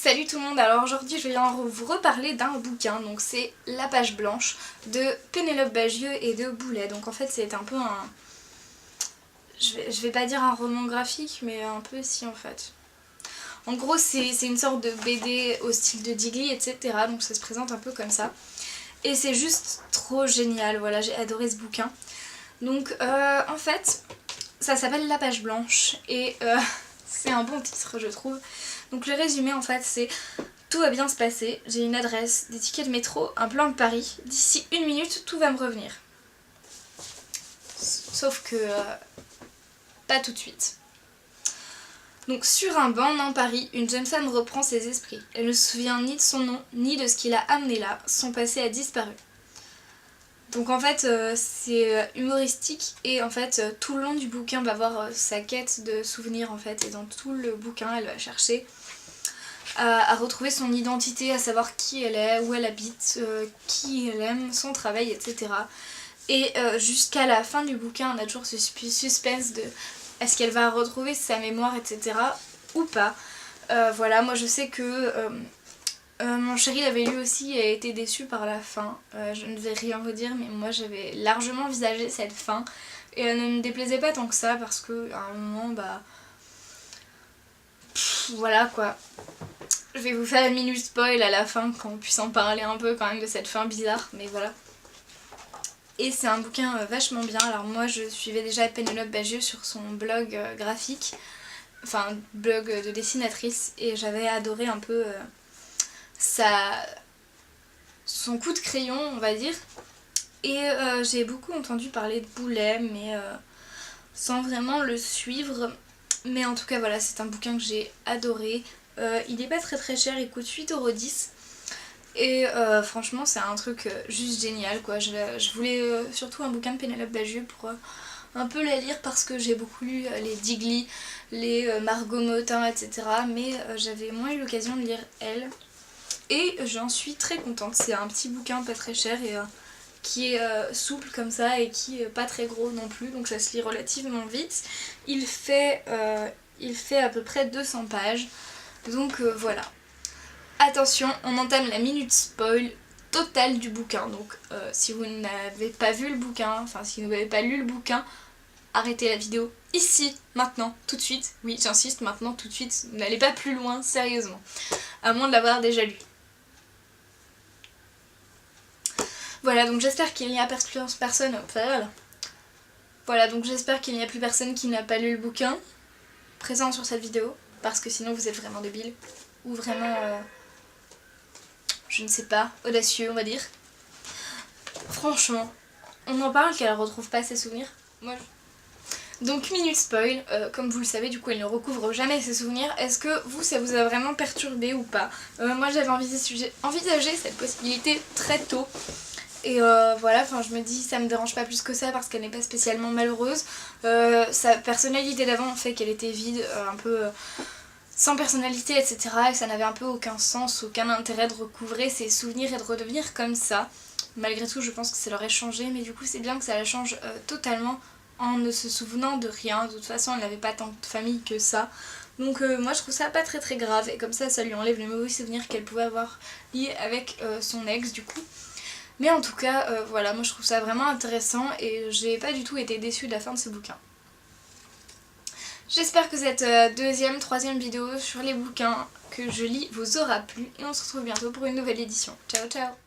Salut tout le monde, alors aujourd'hui je viens vous reparler d'un bouquin, donc c'est La Page Blanche de Pénélope Bagieux et de Boulet. Donc en fait c'est un peu un... Je vais pas dire un roman graphique, mais un peu si en fait. En gros c'est une sorte de BD au style de Digli, etc. Donc ça se présente un peu comme ça. Et c'est juste trop génial, voilà, j'ai adoré ce bouquin. Donc en fait ça s'appelle La Page Blanche et c'est un bon titre je trouve. Donc le résumé en fait c'est: tout va bien se passer, j'ai une adresse, des tickets de métro, un plan de Paris, d'ici 1 minute tout va me revenir. Sauf que pas tout de suite. Donc sur un banc dans Paris, une jeune femme reprend ses esprits. Elle ne se souvient ni de son nom, ni de ce qui l'a amené là, son passé a disparu. Donc en fait c'est humoristique et en fait tout le long du bouquin on va voir sa quête de souvenirs en fait, et dans tout le bouquin elle va chercher à retrouver son identité, à savoir qui elle est, où elle habite, qui elle aime, son travail, etc. Et jusqu'à la fin du bouquin on a toujours ce suspense de est-ce qu'elle va retrouver sa mémoire, etc. ou pas. Voilà, moi je sais que mon chéri l'avait lu aussi et a été déçu par la fin. Je ne vais rien vous dire, mais moi j'avais largement envisagé cette fin et elle ne me déplaisait pas tant que ça parce que à un moment bah voilà quoi. Je vais vous faire une minute spoil à la fin qu'on puisse en parler un peu quand même de cette fin bizarre, mais voilà. Et c'est un bouquin vachement bien. Alors moi je suivais déjà Pénélope Bagieux sur son blog graphique, enfin blog de dessinatrice, et j'avais adoré un peu son coup de crayon on va dire. Et j'ai beaucoup entendu parler de Boulet mais sans vraiment le suivre. Mais en tout cas voilà, c'est un bouquin que j'ai adoré. Il est pas très cher, il coûte 8,10 €. Et franchement c'est un truc juste génial quoi. Je voulais surtout un bouquin de Pénélope Bagieux pour un peu la lire parce que j'ai beaucoup lu les Digli, les Margot Motin, etc. Mais j'avais moins eu l'occasion de lire elle. Et j'en suis très contente, c'est un petit bouquin pas très cher et qui est souple comme ça et qui est pas très gros non plus, donc ça se lit relativement vite. Il fait à peu près 200 pages, donc voilà. Attention, on entame la minute spoil totale du bouquin, donc si vous n'avez pas vu le bouquin, enfin si vous n'avez pas lu le bouquin, arrêtez la vidéo ici, maintenant, tout de suite. Oui, j'insiste, maintenant, tout de suite, n'allez pas plus loin, sérieusement, à moins de l'avoir déjà lu. Voilà, donc j'espère qu'il n'y a personne. Voilà, donc j'espère qu'il n'y a plus personne qui n'a pas lu le bouquin présent sur cette vidéo, parce que sinon vous êtes vraiment débile, ou vraiment, je ne sais pas, audacieux on va dire. Franchement, on en parle qu'elle retrouve pas ses souvenirs. Donc minute spoil, comme vous le savez du coup elle ne recouvre jamais ses souvenirs. Est-ce que vous ça vous a vraiment perturbé ou pas? Moi j'avais envisagé cette possibilité très tôt. Et voilà, enfin je me dis ça me dérange pas plus que ça parce qu'elle n'est pas spécialement malheureuse. Sa personnalité d'avant fait qu'elle était vide, un peu sans personnalité, etc. Et ça n'avait un peu aucun sens, aucun intérêt de recouvrer ses souvenirs et de redevenir comme ça. Malgré tout je pense que ça l'aurait changé, mais du coup c'est bien que ça la change totalement en ne se souvenant de rien. De toute façon elle n'avait pas tant de famille que ça. Donc moi je trouve ça pas très grave, et comme ça lui enlève les mauvais souvenirs qu'elle pouvait avoir liés avec son ex du coup. Mais en tout cas, voilà, moi je trouve ça vraiment intéressant et j'ai pas du tout été déçue de la fin de ce bouquin. J'espère que cette troisième vidéo sur les bouquins que je lis vous aura plu et on se retrouve bientôt pour une nouvelle édition. Ciao ciao!